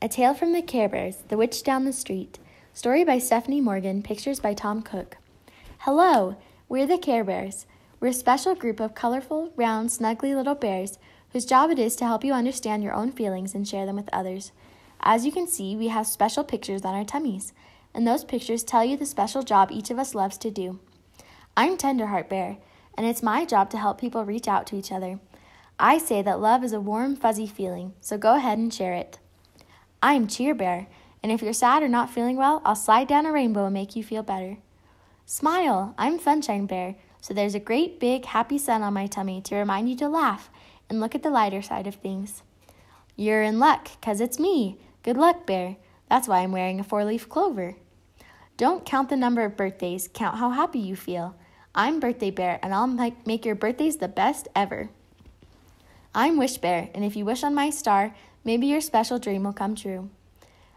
A Tale from the Care Bears, The Witch Down the Street. Story by Stephanie Morgan, pictures by Tom Cooke. Hello, we're the Care Bears. We're a special group of colorful, round, snuggly little bears whose job it is to help you understand your own feelings and share them with others. As you can see, we have special pictures on our tummies, and those pictures tell you the special job each of us loves to do. I'm Tenderheart Bear, and it's my job to help people reach out to each other. I say that love is a warm, fuzzy feeling, so go ahead and share it. I'm Cheer Bear, and if you're sad or not feeling well, I'll slide down a rainbow and make you feel better. Smile, I'm Sunshine Bear, so there's a great big happy sun on my tummy to remind you to laugh and look at the lighter side of things. You're in luck, 'cause it's me, Good Luck Bear. That's why I'm wearing a 4-leaf clover. Don't count the number of birthdays, count how happy you feel. I'm Birthday Bear, and I'll make your birthdays the best ever. I'm Wish Bear, and if you wish on my star, maybe your special dream will come true.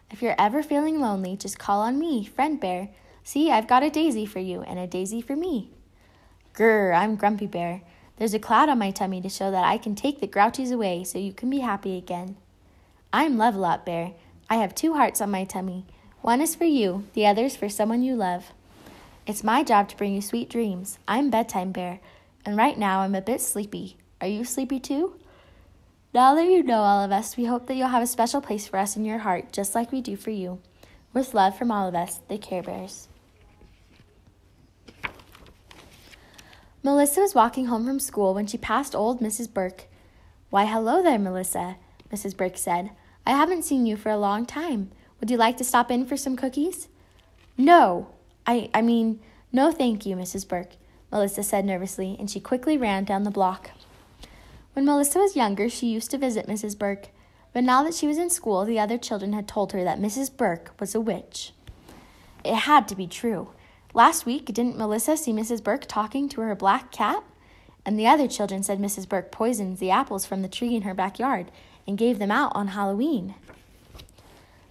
If you're ever feeling lonely, just call on me, Friend Bear. See, I've got a daisy for you and a daisy for me. Grr, I'm Grumpy Bear. There's a cloud on my tummy to show that I can take the grouchies away so you can be happy again. I'm Level-Up Bear. I have 2 hearts on my tummy. One is for you, the other is for someone you love. It's my job to bring you sweet dreams. I'm Bedtime Bear, and right now I'm a bit sleepy. Are you sleepy too? Now that you know all of us, we hope that you'll have a special place for us in your heart, just like we do for you. With love from all of us, the Care Bears. Melissa was walking home from school when she passed old Mrs. Burke. Why, hello there, Melissa, Mrs. Burke said. I haven't seen you for a long time. Would you like to stop in for some cookies? No, no thank you, Mrs. Burke, Melissa said nervously, and she quickly ran down the block. When Melissa was younger, she used to visit Mrs. Burke, but now that she was in school, the other children had told her that Mrs. Burke was a witch. It had to be true. Last week, didn't Melissa see Mrs. Burke talking to her black cat? And the other children said Mrs. Burke poisoned the apples from the tree in her backyard and gave them out on Halloween.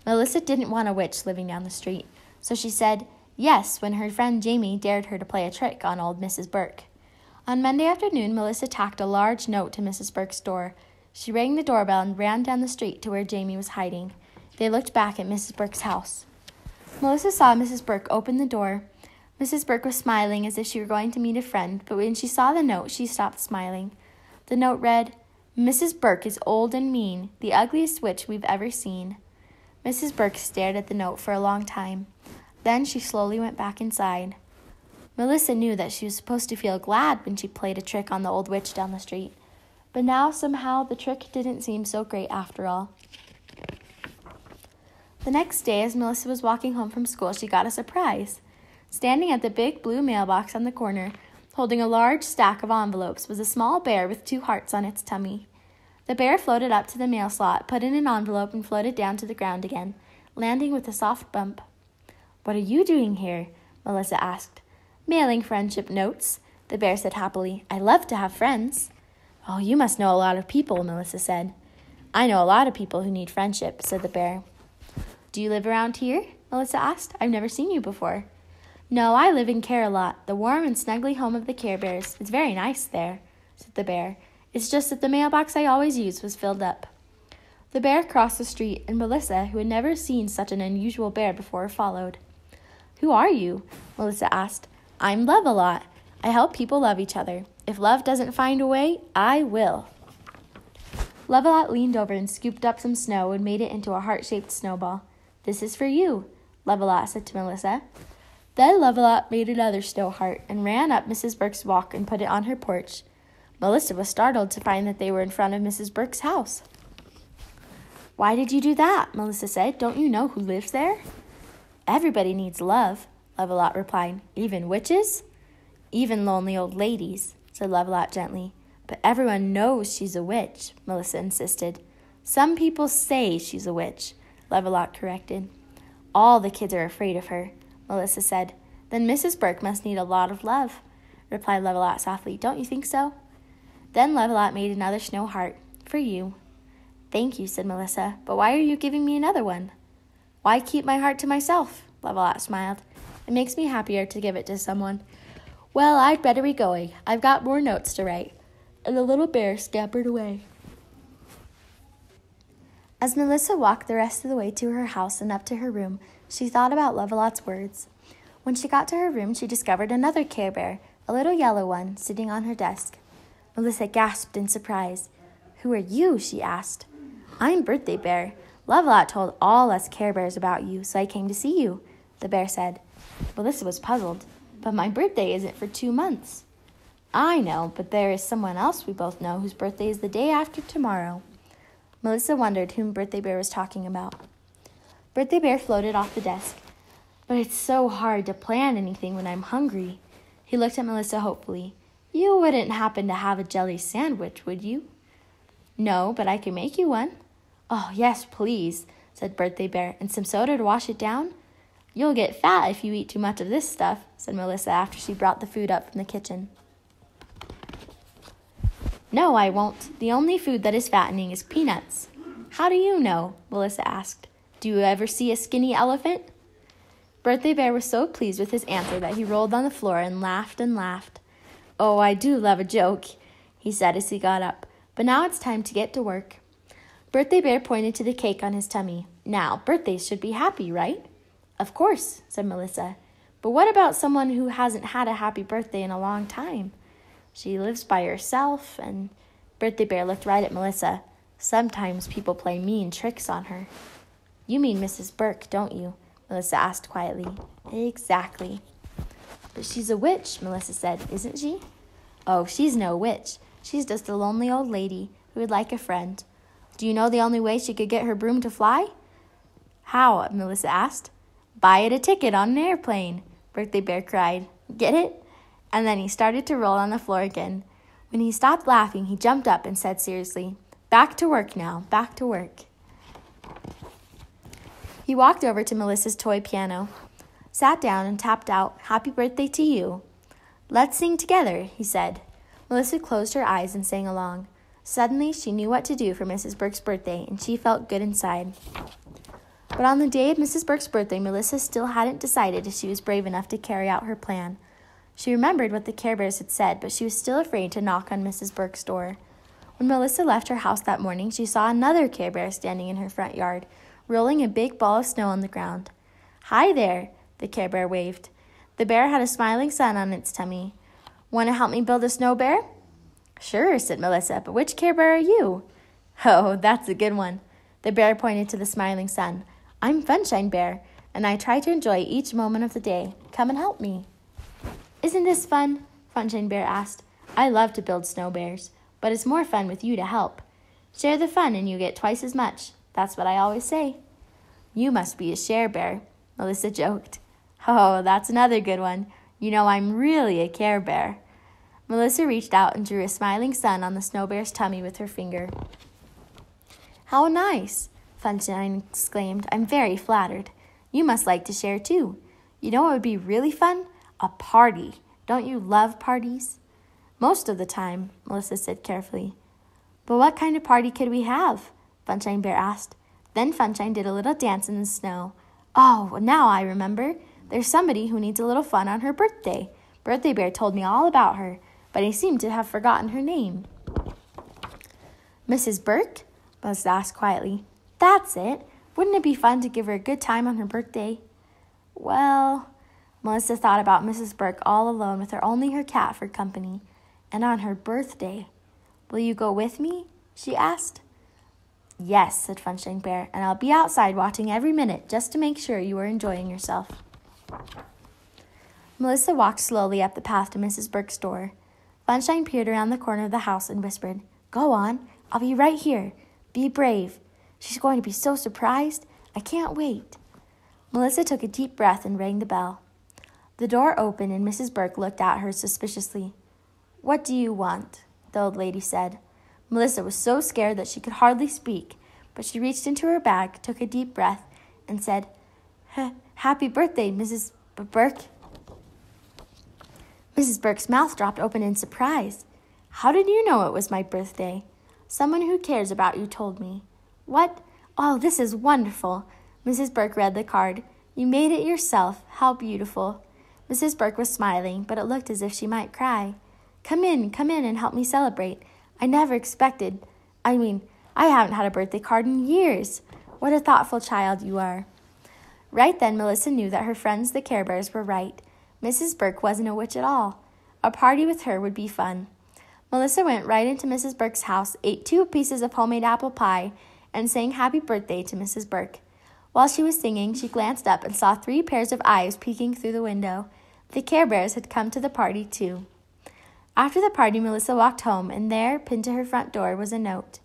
Melissa didn't want a witch living down the street, so she said yes when her friend Jamie dared her to play a trick on old Mrs. Burke. On Monday afternoon, Melissa tacked a large note to Mrs. Burke's door. She rang the doorbell and ran down the street to where Jamie was hiding. They looked back at Mrs. Burke's house. Melissa saw Mrs. Burke open the door. Mrs. Burke was smiling as if she were going to meet a friend, but when she saw the note, she stopped smiling. The note read, Mrs. Burke is old and mean, the ugliest witch we've ever seen. Mrs. Burke stared at the note for a long time. Then she slowly went back inside. Melissa knew that she was supposed to feel glad when she played a trick on the old witch down the street, but now somehow the trick didn't seem so great after all. The next day, as Melissa was walking home from school, she got a surprise. Standing at the big blue mailbox on the corner, holding a large stack of envelopes, was a small bear with 2 hearts on its tummy. The bear floated up to the mail slot, put in an envelope, and floated down to the ground again, landing with a soft bump. What are you doing here? Melissa asked. Mailing friendship notes, the bear said happily. I love to have friends. Oh, you must know a lot of people, Melissa said. I know a lot of people who need friendship, said the bear. Do you live around here? Melissa asked. I've never seen you before. No, I live in Care-a-Lot, the warm and snuggly home of the Care Bears. It's very nice there, said the bear. It's just that the mailbox I always use was filled up. The bear crossed the street, and Melissa, who had never seen such an unusual bear before, followed. Who are you? Melissa asked. I'm Love-a-Lot. I help people love each other. If love doesn't find a way, I will. Love-a-Lot leaned over and scooped up some snow and made it into a heart-shaped snowball. This is for you, Love-a-Lot said to Melissa. Then Love-a-Lot made another snow heart and ran up Mrs. Burke's walk and put it on her porch. Melissa was startled to find that they were in front of Mrs. Burke's house. Why did you do that? Melissa said. Don't you know who lives there? Everybody needs love, Love-a-Lot replied. Even witches? Even lonely old ladies, said Love-a-Lot gently. But everyone knows she's a witch, Melissa insisted. Some people say she's a witch, Love-a-Lot corrected. All the kids are afraid of her, Melissa said. Then Mrs. Burke must need a lot of love, replied Love-a-Lot softly. Don't you think so? Then Love-a-Lot made another snow heart. For you. Thank you, said Melissa. But why are you giving me another one? Why keep my heart to myself? Love-a-Lot smiled. It makes me happier to give it to someone. Well, I'd better be going. I've got more notes to write. And the little bear scampered away. As Melissa walked the rest of the way to her house and up to her room, she thought about Love-A-Lot's words. When she got to her room, she discovered another Care Bear, a little yellow one, sitting on her desk. Melissa gasped in surprise. "Who are you?" she asked. "I'm Birthday Bear. Love-A-Lot told all us Care Bears about you, so I came to see you," the bear said. Melissa was puzzled. "But my birthday isn't for 2 months." "I know, but there is someone else we both know whose birthday is the day after tomorrow." Melissa wondered whom Birthday Bear was talking about. Birthday Bear floated off the desk. "But it's so hard to plan anything when I'm hungry." He looked at Melissa hopefully. "You wouldn't happen to have a jelly sandwich, would you?" "No, but I can make you one." "Oh, yes, please," said Birthday Bear. "And some soda to wash it down?" "You'll get fat if you eat too much of this stuff," said Melissa after she brought the food up from the kitchen. "No, I won't. The only food that is fattening is peanuts." "How do you know?" Melissa asked. "Do you ever see a skinny elephant?" Birthday Bear was so pleased with his answer that he rolled on the floor and laughed and laughed. "Oh, I do love a joke," he said as he got up. "But now it's time to get to work." Birthday Bear pointed to the cake on his tummy. "Now, birthdays should be happy, right?" "Of course," said Melissa. "But what about someone who hasn't had a happy birthday in a long time? She lives by herself, and—" Birthday Bear looked right at Melissa. "Sometimes people play mean tricks on her." "You mean Mrs. Burke, don't you?" Melissa asked quietly. "Exactly." "But she's a witch," Melissa said, "isn't she?" "Oh, she's no witch. She's just a lonely old lady who would like a friend. Do you know the only way she could get her broom to fly?" "How?" Melissa asked. "Buy it a ticket on an airplane," Birthday Bear cried. "Get it?" And then he started to roll on the floor again. When he stopped laughing, he jumped up and said seriously, "Back to work now, back to work." He walked over to Melissa's toy piano, sat down and tapped out, "Happy birthday to you." "Let's sing together," he said. Melissa closed her eyes and sang along. Suddenly, she knew what to do for Mrs. Burke's birthday, and she felt good inside. But on the day of Mrs. Burke's birthday, Melissa still hadn't decided if she was brave enough to carry out her plan. She remembered what the Care Bears had said, but she was still afraid to knock on Mrs. Burke's door. When Melissa left her house that morning, she saw another Care Bear standing in her front yard, rolling a big ball of snow on the ground. "Hi there," the Care Bear waved. The bear had a smiling sun on its tummy. "Want to help me build a snow bear?" "Sure," said Melissa, "but which Care Bear are you?" "Oh, that's a good one." The bear pointed to the smiling sun. "I'm Funshine Bear, and I try to enjoy each moment of the day. Come and help me." "Isn't this fun?" Funshine Bear asked. "I love to build snow bears, but it's more fun with you to help. Share the fun and you get twice as much. That's what I always say." "You must be a share bear," Melissa joked. "Oh, that's another good one. You know I'm really a Care Bear." Melissa reached out and drew a smiling sun on the snow bear's tummy with her finger. "How nice!" Funshine exclaimed. "I'm very flattered. You must like to share too. You know what would be really fun? A party. Don't you love parties?" "Most of the time," Melissa said carefully. "But what kind of party could we have?" Funshine Bear asked. Then Funshine did a little dance in the snow. "Oh, now I remember. There's somebody who needs a little fun on her birthday. Birthday Bear told me all about her, but I seem to have forgotten her name." "Mrs. Burke?" Melissa asked quietly. "That's it. Wouldn't it be fun to give her a good time on her birthday?" "Well," Melissa thought about Mrs. Burke all alone with only her cat for company, and on her birthday. "Will you go with me?" she asked. "Yes," said Funshine Bear, "and I'll be outside watching every minute just to make sure you are enjoying yourself." Melissa walked slowly up the path to Mrs. Burke's door. Funshine peered around the corner of the house and whispered, "Go on. I'll be right here. Be brave. She's going to be so surprised. I can't wait." Melissa took a deep breath and rang the bell. The door opened and Mrs. Burke looked at her suspiciously. "What do you want?" the old lady said. Melissa was so scared that she could hardly speak, but she reached into her bag, took a deep breath, and said, "Happy birthday, Mrs. Burke." Mrs. Burke's mouth dropped open in surprise. "How did you know it was my birthday?" "Someone who cares about you told me." "What? Oh, this is wonderful." Mrs. Burke read the card. "You made it yourself. How beautiful." Mrs. Burke was smiling, but it looked as if she might cry. Come in and help me celebrate. I I haven't had a birthday card in years. What a thoughtful child you are." Right then, Melissa knew that her friends, the Care Bears, were right. Mrs. Burke wasn't a witch at all. A party with her would be fun. Melissa went right into Mrs. Burke's house, ate 2 pieces of homemade apple pie, and sang happy birthday to Mrs. Burke. While she was singing, she glanced up and saw 3 pairs of eyes peeking through the window. The Care Bears had come to the party, too. After the party, Melissa walked home, and there, pinned to her front door, was a note.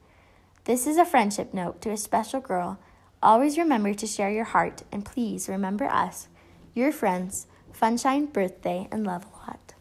"This is a friendship note to a special girl. Always remember to share your heart, and please remember us. Your friends, Funshine, Birthday, and Love a Lot."